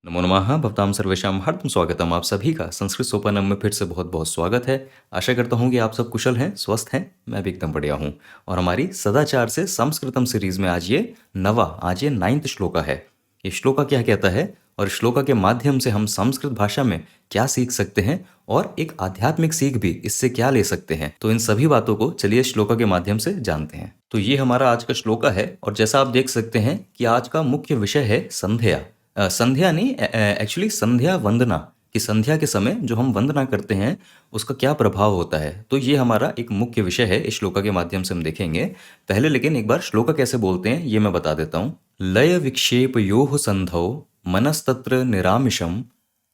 नमो नमः भवतां सर्वेषां हार्दिकं स्वागतम। आप सभी का संस्कृत सोपानम में फिर से बहुत बहुत स्वागत है। आशा करता हूँ कि आप सब कुशल हैं, स्वस्थ हैं। मैं भी एकदम बढ़िया हूँ। और हमारी सदाचार से संस्कृतम सीरीज में आज ये 9th श्लोका है। ये श्लोका क्या कहता है और श्लोका के माध्यम से हम संस्कृत भाषा में क्या सीख सकते हैं और एक आध्यात्मिक सीख भी इससे क्या ले सकते हैं, तो इन सभी बातों को चलिए श्लोका के माध्यम से जानते हैं। तो ये हमारा आज का श्लोका है और जैसा आप देख सकते हैं कि आज का मुख्य विषय है संध्या। संध्या नहीं, एक्चुअली संध्या वंदना, कि संध्या के समय जो हम वंदना करते हैं उसका क्या प्रभाव होता है। तो ये हमारा एक मुख्य विषय है, इस श्लोका के माध्यम से हम देखेंगे। पहले लेकिन एक बार श्लोका कैसे बोलते हैं ये मैं बता देता हूँ। लय विक्षेप योह संधौ मनस्तत्र निरामिषम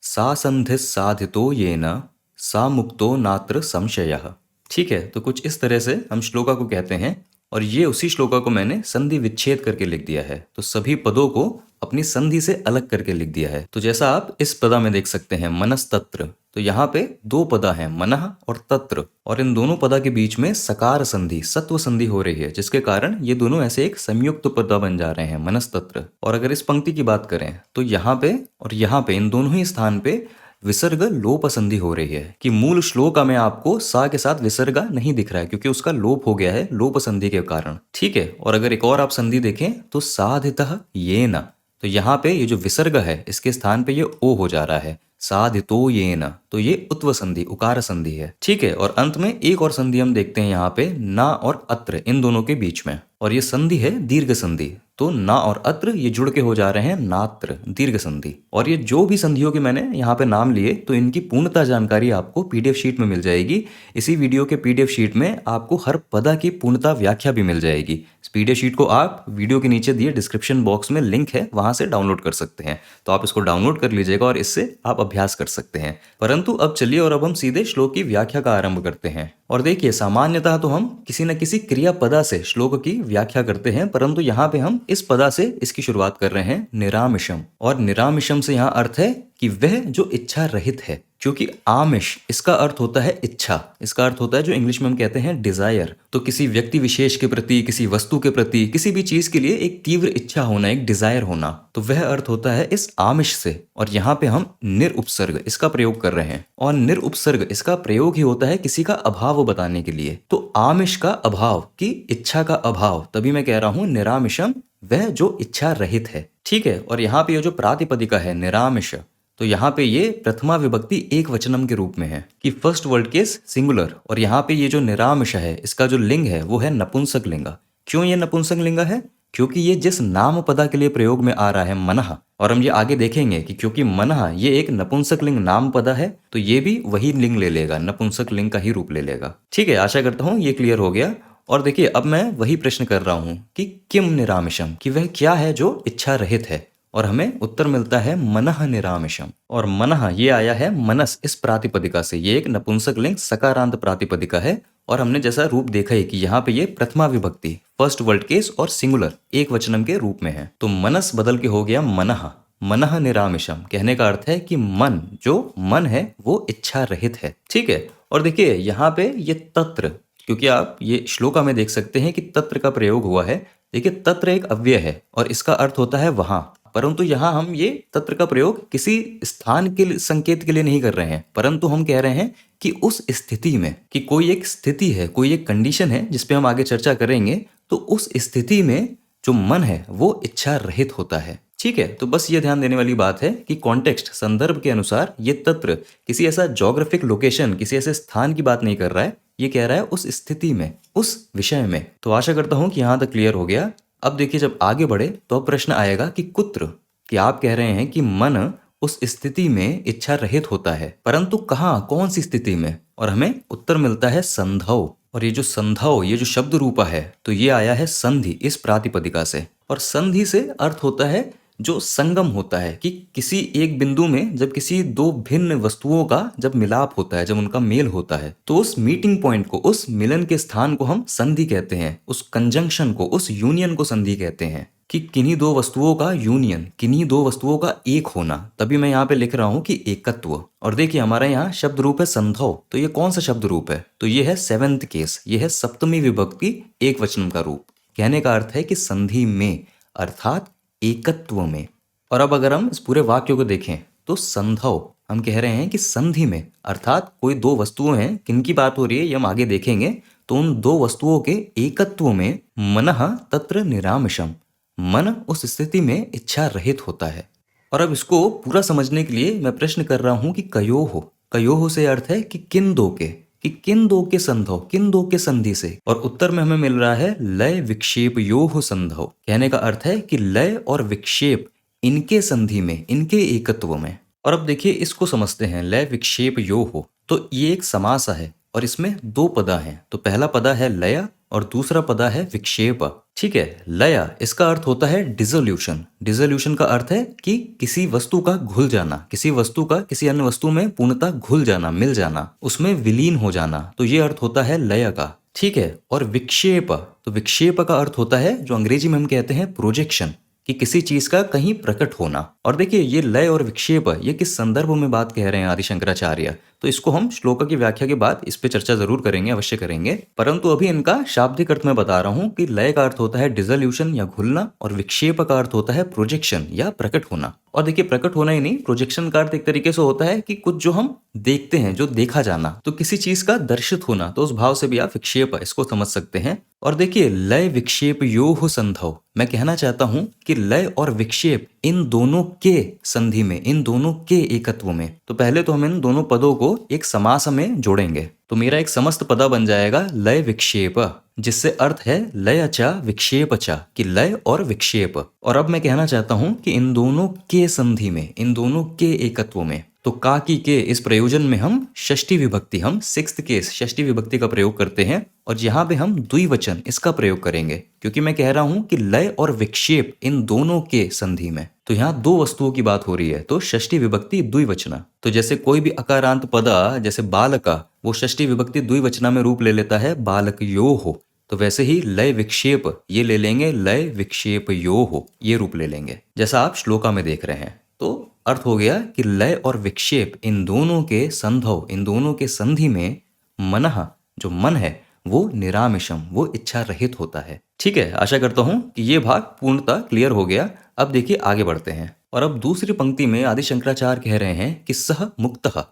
सा संधि साधितो येन सा मुक्तो नात्र संशयः। ठीक है, तो कुछ इस तरह से हम श्लोका को कहते हैं और ये उसी श्लोका को मैंने संधि विच्छेद करके लिख दिया है। तो सभी पदों को अपनी संधि से अलग करके लिख दिया है। तो जैसा आप इस पदा में देख सकते हैं मनस्तत्र, तो यहाँ पे दो पदा हैं, मनः और तत्र, और इन दोनों पदा के बीच में सकार संधि, सत्व संधि हो रही है, जिसके कारण ये दोनों ऐसे एक संयुक्त पदा बन जा रहे हैं, मनस्तत्र। और अगर इस पंक्ति की बात करें तो यहाँ पे और यहाँ पे इन दोनों ही स्थान पे विसर्ग लोप संधि हो रही है, कि मूल श्लोक में आपको सा के साथ विसर्ग नहीं दिख रहा है क्योंकि उसका लोप हो गया है लोप संधि के कारण। ठीक है, और अगर एक और आप संधि देखें तो साधितः येन, तो यहाँ पे ये जो विसर्ग है इसके स्थान पे ये ओ हो जा रहा है, साधितो येन, तो ये उत्व संधि, उकार संधि है। ठीक है, और अंत में एक और संधि हम देखते हैं यहाँ पे ना और अत्र, इन दोनों के बीच में, और ये संधि है दीर्घ संधि। तो ना और अत्र ये जुड़ के हो जा रहे हैं नात्र, दीर्घ संधि। और ये जो भी संधियों के मैंने यहाँ पे नाम लिए, तो इनकी पूर्णतः जानकारी आपको पीडीएफ शीट में मिल जाएगी। इसी वीडियो के पीडीएफ शीट में आपको हर पदा की पूर्णतः व्याख्या भी मिल जाएगी। इस पीडीएफ शीट को आप वीडियो के नीचे दिए डिस्क्रिप्शन बॉक्स में लिंक है, वहां से डाउनलोड कर सकते हैं। तो आप इसको डाउनलोड कर लीजिएगा और इससे आप अभ्यास कर सकते हैं। परंतु अब चलिए और अब हम सीधे श्लोक की व्याख्या का आरंभ करते हैं। और देखिए, सामान्यतः तो हम किसी न किसी क्रियापदा से श्लोक की व्याख्या करते हैं, परंतु यहाँ पे हम इस पदा से इसकी शुरुआत कर रहे हैं, निरामिषम। और निरामिषम से यहाँ अर्थ है कि वह जो इच्छा रहित है, क्योंकि आमिष इसका अर्थ होता है इच्छा, इसका अर्थ होता है जो इंग्लिश में हम कहते हैं डिजायर। तो किसी व्यक्ति विशेष के प्रति, किसी वस्तु के प्रति, किसी भी चीज के लिए एक तीव्र इच्छा होना, एक डिजायर होना, तो वह अर्थ होता है इस आमिष से। और यहाँ पे हम निरुपसर्ग इसका प्रयोग कर रहे हैं, और निरुपसर्ग इसका प्रयोग ही होता है किसी का अभाव बताने के लिए। तो आमिष का अभाव, की इच्छा का अभाव, तभी मैं कह रहा हूं निरामिषम, वह जो इच्छा रहित है। ठीक है, और यहाँ पे ये जो प्रातिपदिका है निरामिष, तो यहाँ पे ये प्रथमा विभक्ति एक वचनम के रूप में है, कि फर्स्ट वर्ड केस सिंगुलर। और यहाँ पे ये जो निरामिष है इसका जो लिंग है वो है नपुंसक लिंगा। क्यों ये नपुंसक लिंगा है? क्योंकि ये जिस नाम पदा के लिए प्रयोग में आ रहा है मनः, और हम ये आगे देखेंगे कि क्योंकि मनः ये एक नपुंसक लिंग नाम पदा है, तो ये भी वही लिंग ले लेगा, नपुंसक लिंग का ही रूप ले लेगा। ठीक है, आशा करता हूँ ये क्लियर हो गया। और देखिए, अब मैं वही प्रश्न कर रहा हूँ कि किम निरामिषम, कि वह क्या है जो इच्छा रहित है, और हमें उत्तर मिलता है मनः निरामिषम। और मनः ये आया है मनस इस प्रातिपदिका से, ये एक नपुंसक लिंग सकारांत प्रातिपदिका है। और हमने जैसा रूप देखा है कि यहाँ पे ये प्रथमा विभक्ति फर्स्ट वर्ड केस और सिंगुलर एक वचनम के रूप में है। तो मनस बदल के हो गया मनः, मनः निरामिषम। कहने का अर्थ है कि मन, जो मन है वो इच्छा रहित है। ठीक है, और देखिए यहाँ पे ये तत्र, क्योंकि आप ये श्लोका में देख सकते हैं कि तत्र का प्रयोग हुआ है। देखिए, तत्र एक अव्यय है और इसका अर्थ होता है वहां, परंतु यहाँ हम ये तत्र का प्रयोग किसी स्थान के संकेत के लिए नहीं कर रहे हैं, परंतु हम कह रहे हैं कि उस स्थिति में, कि कोई एक स्थिति है, कोई एक कंडीशन है जिसपे हम आगे चर्चा करेंगे, तो उस स्थिति में जो मन है वो इच्छा रहित होता है। ठीक है, तो बस ये ध्यान देने वाली बात है कि कॉन्टेक्स्ट, संदर्भ के अनुसार ये तत्र किसी ऐसा जोग्राफिक लोकेशन, किसी ऐसे स्थान की बात नहीं कर रहा है, ये कह रहा है उस स्थिति में, उस विषय में। तो आशा करता हूं कि यहां तक क्लियर हो गया। अब देखिए, जब आगे बढ़े तो अब प्रश्न आएगा कि कुत्र, कि आप कह रहे हैं कि मन उस स्थिति में इच्छा रहित होता है, परंतु कहाँ, कौन सी स्थिति में? और हमें उत्तर मिलता है संधौ। और ये जो संधौ, ये जो शब्द रूपा है, तो ये आया है संधि इस प्रातिपदिका से। और संधि से अर्थ होता है जो संगम होता है, कि किसी एक बिंदु में जब किसी दो भिन्न वस्तुओं का जब मिलाप होता है, जब उनका मेल होता है, तो उस मीटिंग पॉइंट को, उस मिलन के स्थान को हम संधि कहते हैं। उस कंजंक्शन को, उस यूनियन को संधि कहते हैं, कि किन्हीं दो वस्तुओं का यूनियन, किन्हीं दो वस्तुओं का एक होना। तभी मैं यहाँ पे लिख रहा हूँ कि एकत्व। और देखिए, हमारा यहाँ शब्द रूप है संधौ, तो ये कौन सा शब्द रूप है? तो ये है सेवेंथ केस, ये है सप्तमी विभक्ति एक वचन का रूप। कहने का अर्थ है कि संधि में, अर्थात एकत्व में। और अब अगर हम इस पूरे वाक्य को देखें तो संधौ हम कह रहे हैं कि संधि में, अर्थात कोई दो वस्तुएं हैं, किनकी बात हो रही है ये हम आगे देखेंगे। तो उन दो वस्तुओं के एकत्व में मनः तत्र निरामिषम, मन उस स्थिति में इच्छा रहित होता है। और अब इसको पूरा समझने के लिए मैं प्रश्न कर रहा हूं कि कयोहो से अर्थ है कि किन दो के, कि किन दो के संधौ, किन दो के संधि से। और उत्तर में हमें मिल रहा है लय विक्षेप योह संधौ। कहने का अर्थ है कि लय और विक्षेप इनके संधि में, इनके एकत्व में। और अब देखिए इसको समझते हैं, लय विक्षेप योह। तो ये एक समास है और इसमें दो पदा हैं। तो पहला पदा है लय और दूसरा पदा है विक्षेप। ठीक है, लय इसका अर्थ होता है डिसोल्यूशन। डिसोल्यूशन का अर्थ है कि किसी वस्तु का घुल जाना, किसी वस्तु का किसी अन्य वस्तु में पूर्णतः घुल जाना, मिल जाना, उसमें विलीन हो जाना। तो ये अर्थ होता है लय का। ठीक है, और विक्षेप, तो विक्षेप का अर्थ होता है जो अंग्रेजी में हम कहते हैं प्रोजेक्शन, कि किसी चीज का कहीं प्रकट होना। और देखिए ये लय और विक्षेप ये किस संदर्भ में बात कह रहे हैं आदि शंकराचार्य, तो इसको हम श्लोक की व्याख्या के बाद इस पे चर्चा जरूर करेंगे, अवश्य करेंगे। परंतु अभी इनका शाब्दिक अर्थ मैं बता रहा हूँ कि लय का अर्थ होता है डिसोल्यूशन या घुलना, और विक्षेप का अर्थ होता है प्रोजेक्शन या प्रकट होना। और देखिए प्रकट होना ही नहीं, प्रोजेक्शन का अर्थ एक तरीके से होता है कि कुछ जो हम देखते हैं, जो देखा जाना, तो किसी चीज का दर्शित होना, तो उस भाव से भी आप विक्षेप इसको समझ सकते हैं। और देखिए लय विक्षेप योह संधौ, मैं कहना चाहता हूं कि लय और विक्षेप इन दोनों के संधि में, इन दोनों के एकत्व में। तो पहले तो हम इन दोनों पदों को एक समास में जोड़ेंगे। तो मेरा एक समस्त पदा बन जाएगा लय विक्षेप, जिससे अर्थ है लय च विक्षेप च, कि लय और विक्षेप। और अब मैं कहना चाहता हूं कि इन दोनों के संधि में, इन दोनों के एकत्व में। तो का की के इस प्रयोजन में हम षष्ठी विभक्ति, हम सिक्स्थ केस षष्ठी विभक्ति का प्रयोग करते हैं। और यहाँ पे हम द्विवचन इसका प्रयोग करेंगे, क्योंकि मैं कह रहा हूं कि लय और विक्षेप इन दोनों के संधि में। तो यहाँ दो वस्तुओं की बात हो रही है, तो षष्ठी विभक्ति द्विवचना। तो जैसे कोई भी अकारांत पदा, जैसे बालका, वो षष्ठी विभक्ति द्विवचना में रूप ले लेता है बालकयोः। तो वैसे ही लय विक्षेप ये ले लेंगे लय विक्षेपयोः, ये रूप ले लेंगे, जैसा आप श्लोका में देख रहे हैं। तो अर्थ हो गया कि लय और विक्षेप इन दोनों के संधौ, इन दोनों के संधि में मनः, जो मन है, वो निरामिषम, वो इच्छा रहित होता है। ठीक है, आशा करता हूं कि ये भाग पूर्णतः क्लियर हो गया। अब देखिए आगे बढ़ते हैं। और अब दूसरी पंक्ति में आदि शंकराचार्य कह रहे हैं कि सह मुक्तः।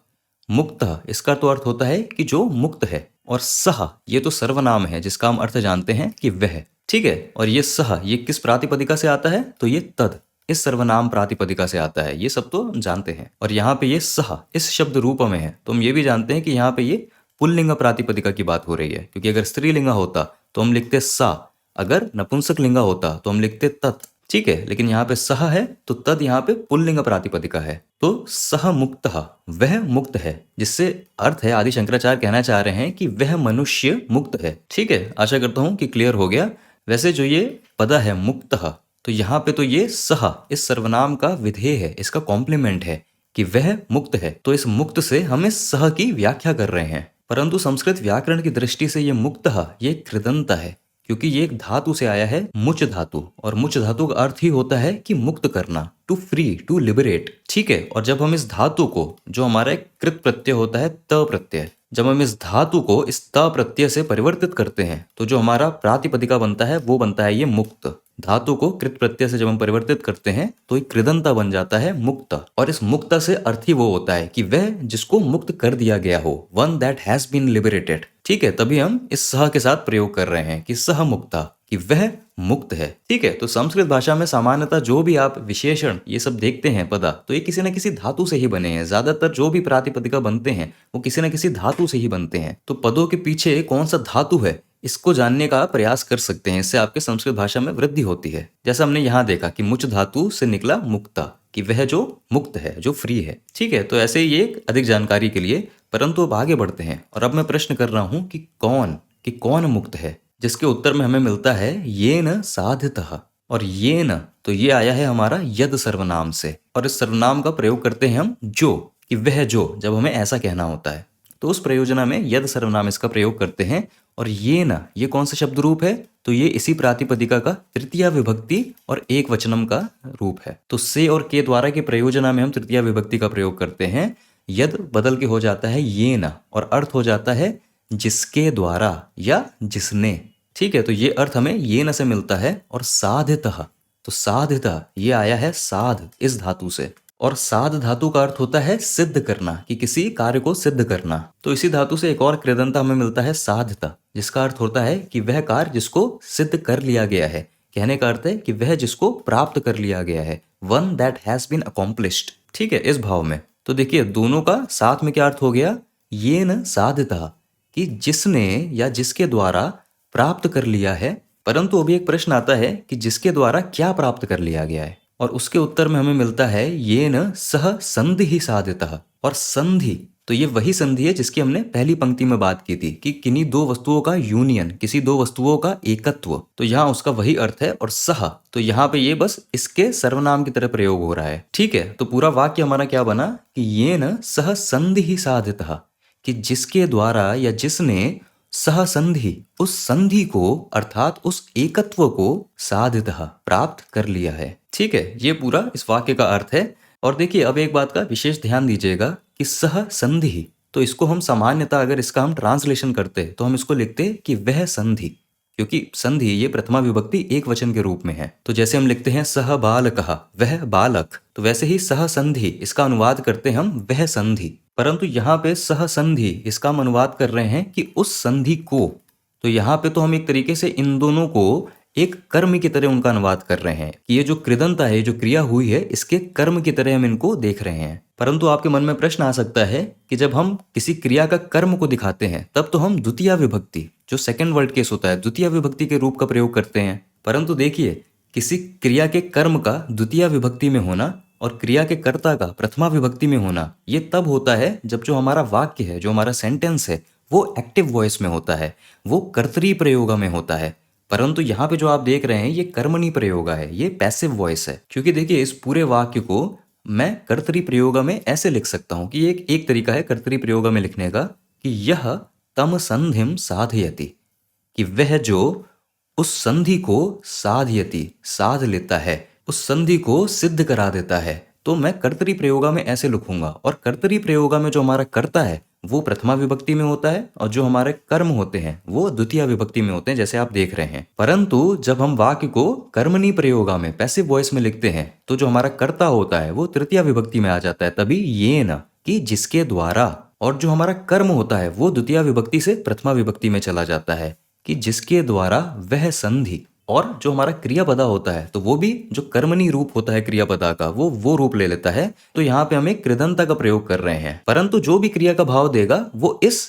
मुक्तः इसका तो अर्थ होता है कि जो मुक्त है, और सह ये तो सर्वनाम है जिसका हम अर्थ जानते हैं कि वह। ठीक है, और ये सह ये किस प्रातिपदिका से आता है, तो ये तद इस सर्वनाम प्रातिपदिका से आता है, ये सब तो हम जानते हैं। और यहाँ पे ये सह इस शब्द रूप में है, तो हम ये भी जानते हैं कि यहाँ पे ये पुल्लिंग प्रातिपदिका की बात हो रही है, क्योंकि अगर स्त्रीलिंग होता तो हम लिखते सा, अगर नपुंसक लिंगा होता तो हम लिखते तत्। ठीक है, लेकिन यहाँ पे सह है तो तद यहाँ पे पुल्लिंग प्रातिपदिका है। तो सह मुक्तः, वह मुक्त है, जिससे अर्थ है आदि शंकराचार्य कहना चाह रहे हैं कि वह मनुष्य मुक्त है। ठीक है, आशा करता हूं कि क्लियर हो गया। वैसे जो ये पदा है मुक्तः, तो यहाँ पे तो ये सह इस सर्वनाम का विधेय है, इसका कॉम्प्लीमेंट है कि वह मुक्त है। तो इस मुक्त से हम इस सह की व्याख्या कर रहे हैं। परंतु संस्कृत व्याकरण की दृष्टि से ये मुक्तः ये कृदंत है, क्योंकि ये एक धातु से आया है, मुच धातु, और मुच धातु का अर्थ ही होता है कि मुक्त करना, टू फ्री, टू लिबरेट। ठीक है, और जब हम इस धातु को, जो हमारा एक कृत प्रत्यय होता है त प्रत्यय, जब हम इस धातु को इस त प्रत्यय से परिवर्तित करते हैं, तो जो हमारा प्रातिपदिका बनता है वो बनता है ये मुक्त। धातु को कृत प्रत्यय से जब हम परिवर्तित करते हैं तो एक कृदंता बन जाता है मुक्त। और इस मुक्त से अर्थ ही वो होता है कि वह जिसको मुक्त कर दिया गया हो, one that has been liberated. ठीक है, तभी हम इस सह के साथ प्रयोग कर रहे हैं कि सह मुक्ता, कि वह मुक्त है। ठीक है, तो संस्कृत भाषा में सामान्यतः जो भी आप विशेषण ये सब देखते हैं पदा, तो ये किसी न किसी धातु से ही बने हैं। ज्यादातर जो भी प्रातिपदिका बनते हैं वो किसी न किसी धातु से ही बनते हैं। तो पदों के पीछे कौन सा धातु है इसको जानने का प्रयास कर सकते हैं, इससे आपके संस्कृत भाषा में वृद्धि होती है। जैसा हमने यहाँ देखा कि मुच धातु से निकला मुक्ता, कि वह जो मुक्त है, जो फ्री है। ठीक है, तो ऐसे ही ये अधिक जानकारी के लिए। परंतु अब आगे बढ़ते हैं, और अब मैं प्रश्न कर रहा हूं कि कौन मुक्त है, जिसके उत्तर में हमें मिलता है येन साधितः। और येन, तो ये आया है हमारा यद सर्वनाम से, और इस सर्वनाम का प्रयोग करते हैं हम जो, कि वह जो, जब हमें ऐसा कहना होता है तो उस प्रयोजना में यद सर्वनाम इसका प्रयोग करते हैं। और ये न, ये कौन सा शब्द रूप है, तो ये इसी प्रातिपदिका का तृतीया विभक्ति और एक वचनम का रूप है। तो से और के द्वारा के प्रयोजना में हम तृतीया विभक्ति का प्रयोग करते हैं। यद बदल के हो जाता है ये न, और अर्थ हो जाता है जिसके द्वारा या जिसने। ठीक है, तो ये अर्थ हमें ये न से मिलता है। और साधितः, तो साधिता ये आया है साध इस धातु से, और साध धातु का अर्थ होता है सिद्ध करना, कि किसी कार्य को सिद्ध करना। तो इसी धातु से एक और कृदंत हमें मिलता है साधता, जिसका अर्थ होता है कि वह कार्य जिसको सिद्ध कर लिया गया है। कहने का अर्थ है कि वह जिसको प्राप्त कर लिया गया है, one that has been accomplished. ठीक है, इस भाव में। तो देखिए दोनों का साथ में क्या अर्थ हो गया, ये न साधता, कि जिसने या जिसके द्वारा प्राप्त कर लिया है। परंतु अभी एक प्रश्न आता है कि जिसके द्वारा क्या प्राप्त कर लिया गया है, और उसके उत्तर में हमें मिलता है ये न सह संधि ही साधितः। और संधि तो ये वही संधि है जिसकी हमने पहली पंक्ति में बात की थी, कि किन्हीं दो वस्तुओं का यूनियन, किसी दो वस्तुओं का एकत्व। तो यहाँ उसका वही अर्थ है। और सह तो यहाँ पे ये बस इसके सर्वनाम की तरह प्रयोग हो रहा है। ठीक है, तो पूरा वाक्य हमारा क्या बना कि ये न सह संधि ही साधितः, कि जिसके द्वारा या जिसने सह संधि उस संधि को अर्थात उस एकत्व को साधितः प्राप्त कर लिया है। ठीक है, ये पूरा इस वाक्य का अर्थ है। और देखिए अब एक बात का विशेष ध्यान दीजिएगा कि सह संधि, तो इसको हम सामान्यतः अगर इसका हम ट्रांसलेशन करते तो हम इसको लिखते कि वह संधि, क्योंकि संधि ये प्रथमा विभक्ति एक वचन के रूप में है। तो जैसे हम लिखते हैं सह बालकः, वह बालक, तो वैसे ही सह संधि इसका अनुवाद करते हम वह संधि। परंतु यहाँ पे सह संधि इसका हम अनुवाद कर रहे हैं कि उस संधि को। तो यहाँ पे तो हम एक तरीके से इन दोनों को एक कर्म की तरह उनका अनुवाद कर रहे हैं, कि ये जो कृदंता है, जो क्रिया हुई है, इसके कर्म की तरह हम इनको देख रहे हैं। परंतु आपके मन में प्रश्न आ सकता है कि जब हम किसी क्रिया का कर्म को दिखाते हैं तब तो हम द्वितीय विभक्ति, जो सेकंड वर्ड केस होता है, द्वितीय विभक्ति के रूप का प्रयोग करते हैं। परंतु देखिए किसी क्रिया के कर्म का द्वितीय विभक्ति में होना और क्रिया के कर्ता का प्रथमा विभक्ति में होना, ये तब होता है जब जो हमारा वाक्य है, जो हमारा सेंटेंस है, वो एक्टिव वॉइस में होता है, वो कर्तरी प्रयोगा में होता है। परंतु यहाँ पे जो आप देख रहे हैं ये कर्मणी प्रयोगा है, ये पैसिव वॉइस है। क्योंकि देखिए इस पूरे वाक्य को मैं कर्तरी प्रयोगा में ऐसे लिख सकता हूँ कि एक तरीका है कर्तरी प्रयोगा में लिखने का, कि यह तम संधिम साधयति, कि वह जो उस संधि को साधयति साध लेता है, उस संधि को सिद्ध करा देता है। तो मैं कर्तरी प्रयोगा में ऐसे लिखूंगा, और कर्तरी प्रयोगा में जो हमारा कर्ता है वो प्रथमा विभक्ति में होता है, और जो हमारे कर्म होते हैं वो द्वितीय विभक्ति में होते हैं, जैसे आप देख रहे हैं। परंतु जब हम वाक्य को कर्मणी प्रयोगा में पैसिव वॉइस में लिखते हैं तो जो हमारा कर्ता होता है वो तृतीय विभक्ति में आ जाता है, तभी ये न, कि जिसके द्वारा, और जो हमारा कर्म होता है वो द्वितीय विभक्ति से प्रथमा विभक्ति में चला जाता है, कि जिसके द्वारा वह संधि। और जो हमारा क्रियापदा होता है तो वो भी जो कर्मणी रूप होता है क्रियापदा का, वो रूप ले लेता है। तो यहाँ पे हम एक कृदंता का प्रयोग कर रहे हैं, परंतु जो भी क्रिया का भाव देगा वो इस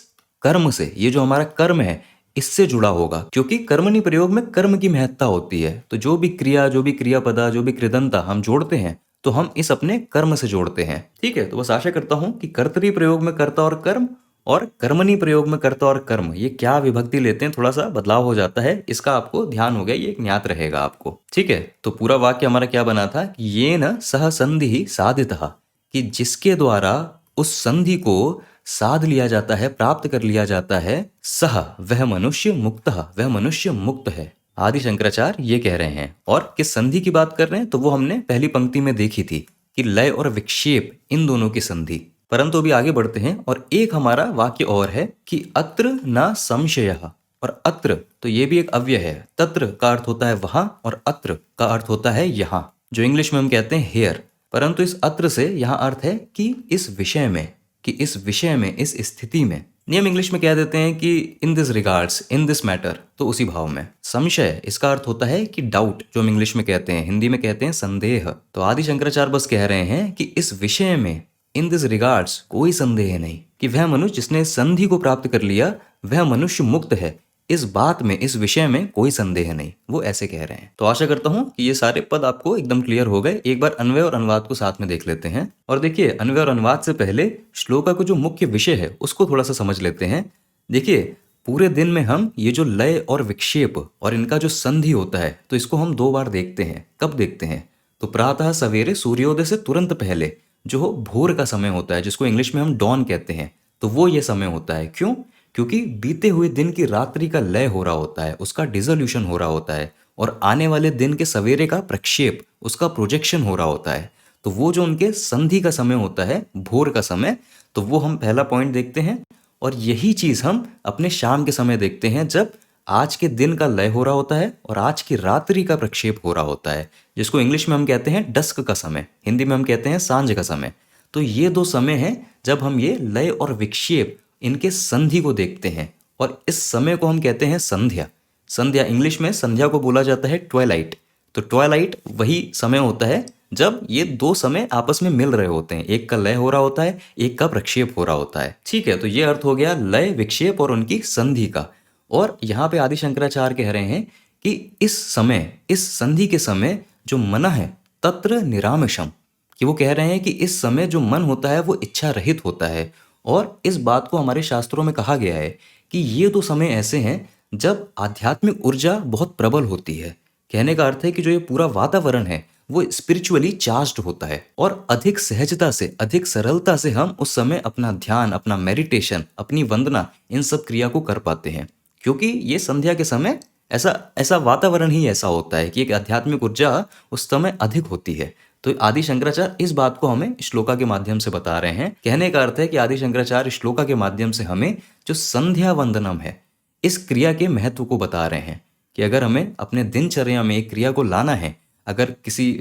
कर्म से, ये जो हमारा कर्म है, इससे जुड़ा होगा। क्योंकि कर्मणी प्रयोग में कर्म की महत्ता होती है। तो जो भी क्रिया, जो भी क्रियापदा, जो भी कृदंता हम जोड़ते हैं तो हम इस अपने कर्म से जोड़ते हैं। ठीक है, तो बस आशा करता हूं कि कर्तरी प्रयोग में कर्ता और कर्म, और कर्मणी प्रयोग में कर्ता और कर्म, ये क्या विभक्ति लेते हैं, थोड़ा सा बदलाव हो जाता है, इसका आपको ध्यान हो गया, ये एक ज्ञात रहेगा आपको। ठीक है, तो पूरा वाक्य हमारा क्या बना था, ये न सह संधि ही साधितः, कि जिसके द्वारा उस संधि को साध लिया जाता है, प्राप्त कर लिया जाता है, सह वह मनुष्य मुक्तः, वह मनुष्य मुक्त है। आदि शंकराचार्य ये कह रहे हैं। और किस संधि की बात कर रहे हैं तो वो हमने पहली पंक्ति में देखी थी, कि लय और विक्षेप इन दोनों की संधि। परंतु अभी आगे बढ़ते हैं, और एक हमारा वाक्य और है कि अत्र न संशयः। और अत्र तो ये भी एक अव्यय है। तत्र का अर्थ होता है वहां, और अत्र का अर्थ होता है यहां, जो इंग्लिश में हम कहते हैं हेयर। परंतु इस अत्र से यहाँ अर्थ है कि इस विषय में, कि इस विषय में, इस स्थिति में। नियम इंग्लिश में कह देते हैं कि in this regards, in this matter, तो उसी भाव में। संशय इसका अर्थ होता है कि डाउट, जो हम इंग्लिश में कहते हैं, हिंदी में कहते हैं संदेह। तो आदि शंकराचार्य बस कह रहे हैं कि इस विषय में, इन दिस रिगार्ड्स, कोई संदेह नहीं, कि वह मनुष्य जिसने संधि को प्राप्त कर लिया वह मनुष्य मुक्त है। इस बात में, इस विषय में कोई संदेह नहीं, वो ऐसे कह रहे हैं। तो आशा करता हूं कि ये सारे पद आपको एकदम क्लियर हो गए। एक बार अन्वय और अनुवाद को साथ में देख लेते हैं। और देखिए अन्वय और अनुवाद से पहले श्लोका को जो मुख्य विषय है उसको थोड़ा सा समझ लेते हैं। देखिए पूरे दिन में हम ये जो लय और विक्षेप और इनका जो संधि होता है तो इसको हम दो बार देखते हैं। कब देखते हैं? तो प्रातः सवेरे सूर्योदय से तुरंत पहले जो भोर का समय होता है, जिसको इंग्लिश में हम डॉन कहते हैं, तो वो ये समय होता है। क्यों? क्योंकि बीते हुए दिन की रात्रि का लय हो रहा होता है, उसका डिसोल्यूशन हो रहा होता है, और आने वाले दिन के सवेरे का प्रक्षेप, उसका प्रोजेक्शन हो रहा होता है। तो वो जो उनके संधि का समय होता है, भोर का समय, तो वो हम पहला पॉइंट देखते हैं। और यही चीज हम अपने शाम के समय देखते हैं, जब आज के दिन का लय हो रहा होता है और आज की रात्रि का प्रक्षेप हो रहा होता है, जिसको इंग्लिश में हम कहते हैं डस्क का समय, हिंदी में हम कहते हैं सांझ का समय। तो ये दो समय हैं जब हम ये लय और विक्षेप इनके संधि को देखते हैं, और इस समय को हम कहते हैं संध्या। संध्या इंग्लिश में संध्या को बोला जाता है ट्वाइलाइट। तो ट्वाइलाइट वही समय होता है जब ये दो समय आपस में मिल रहे होते हैं, एक का लय हो रहा होता है, एक का प्रक्षेप हो रहा होता है। ठीक है, तो ये अर्थ हो गया लय, विक्षेप और उनकी संधि का। और यहाँ पे आदि शंकराचार्य कह रहे हैं कि इस समय, इस संधि के समय जो मन है तत्र निरामिषम, कि वो कह रहे हैं कि इस समय जो मन होता है वो इच्छा रहित होता है। और इस बात को हमारे शास्त्रों में कहा गया है कि ये दो समय ऐसे हैं जब आध्यात्मिक ऊर्जा बहुत प्रबल होती है। कहने का अर्थ है कि जो ये पूरा वातावरण है वो स्पिरिचुअली चार्ज्ड होता है, और अधिक सहजता से, अधिक सरलता से हम उस समय अपना ध्यान, अपना मेडिटेशन, अपनी वंदना, इन सब क्रिया को कर पाते हैं। क्योंकि ये संध्या के समय ऐसा ऐसा वातावरण ही ऐसा होता है कि एक आध्यात्मिक ऊर्जा उस समय अधिक होती है। तो आदि शंकराचार्य इस बात को हमें श्लोका के माध्यम से बता रहे हैं। कहने का अर्थ है कि आदि शंकराचार्य श्लोका के माध्यम से हमें जो संध्या वंदनम है, इस क्रिया के महत्व को बता रहे हैं कि अगर हमें अपने दिनचर्या में एक क्रिया को लाना है, अगर किसी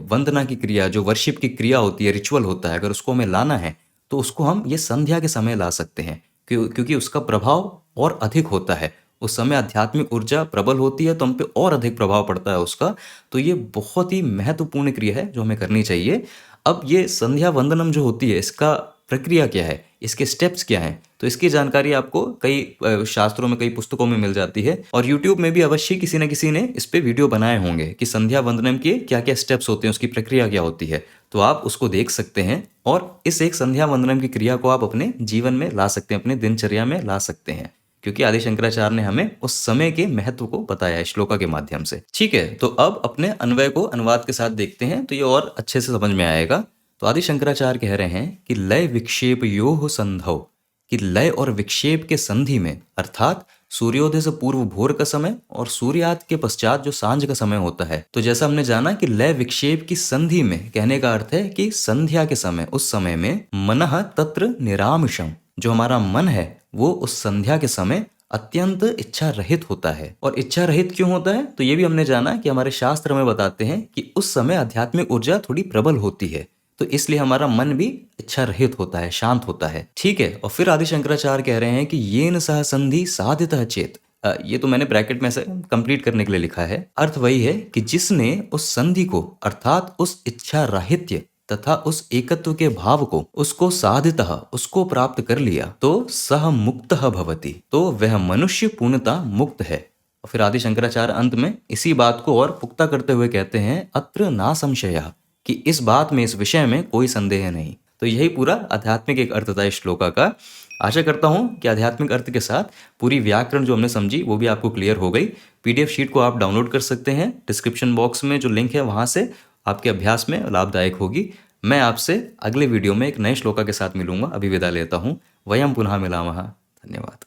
वंदना की क्रिया, जो वर्शिप की क्रिया होती है, रिचुअल होता है, अगर उसको हमें लाना है तो उसको हम ये संध्या के समय ला सकते हैं। क्योंकि उसका प्रभाव और अधिक होता है। उस समय आध्यात्मिक ऊर्जा प्रबल होती है तो हम पे और अधिक प्रभाव पड़ता है उसका। तो ये बहुत ही महत्वपूर्ण क्रिया है जो हमें करनी चाहिए। अब ये संध्या वंदनम जो होती है, इसका प्रक्रिया क्या है, इसके स्टेप्स क्या हैं, तो इसकी जानकारी आपको कई शास्त्रों में, कई पुस्तकों में मिल जाती है। और यूट्यूब में भी अवश्य किसी न किसी ने इस पे वीडियो बनाए होंगे कि संध्या वंदनम के क्या क्या स्टेप्स होते हैं, उसकी प्रक्रिया क्या होती है। तो आप उसको देख सकते हैं और इस एक संध्या वंदनम की क्रिया को आप अपने जीवन में ला सकते हैं, अपने दिनचर्या में ला सकते हैं, क्योंकि आदि शंकराचार्य ने हमें उस समय के महत्व को बताया है श्लोका के माध्यम से। ठीक है, तो अब अपने अन्वय को अनुवाद के साथ देखते हैं तो ये और अच्छे से समझ में आएगा। तो आदि शंकराचार्य कह रहे हैं कि लय विक्षेप योह संधौ, कि लय और विक्षेप के संधि में, अर्थात सूर्योदय से पूर्व भोर का समय और सूर्यास्त के पश्चात जो सांझ का समय होता है। तो जैसा हमने जाना कि लय विक्षेप की संधि में, कहने का अर्थ है कि संध्या के समय, उस समय में मनः तत्र निरामिषम, जो हमारा मन है वो उस संध्या के समय अत्यंत इच्छा रहित होता है। और इच्छा रहित क्यों होता है, तो ये भी हमने जाना कि हमारे शास्त्र में बताते हैं कि उस समय आध्यात्मिक ऊर्जा थोड़ी प्रबल होती है, तो इसलिए हमारा मन भी इच्छा रहित होता है, शांत होता है। ठीक है, और फिर आदि शंकराचार्य कह रहे हैं कि येन सह संधि साधितः चेत, ये तो मैंने ब्रैकेट में से कंप्लीट करने के लिए लिखा है। अर्थ वही है कि जिसने उस संधि को, अर्थात उस इच्छा राहित्य तथा उस एकत्व के भाव को, उसको साधितः, उसको प्राप्त कर लिया, तो सह मुक्तः भवति, तो वह मनुष्य पूर्णतः मुक्त है। और फिर आदि शंकराचार्य अंत में इसी बात को और पुख्ता करते हुए कहते हैं अत्र ना संशयः, कि इस बात में, इस विषय में कोई संदेह नहीं। तो यही पूरा आध्यात्मिक एक अर्थ था इस श्लोका का। आशा करता हूँ कि आध्यात्मिक अर्थ के साथ पूरी व्याकरण जो हमने समझी वो भी आपको क्लियर हो गई। पीडीएफ शीट को आप डाउनलोड कर सकते हैं, डिस्क्रिप्शन बॉक्स में जो लिंक है वहाँ से, आपके अभ्यास में लाभदायक होगी। मैं आपसे अगले वीडियो में एक नए श्लोका के साथ मिलूंगा। अभी विदा लेता हूँ। वयम पुनः मिलामः। धन्यवाद।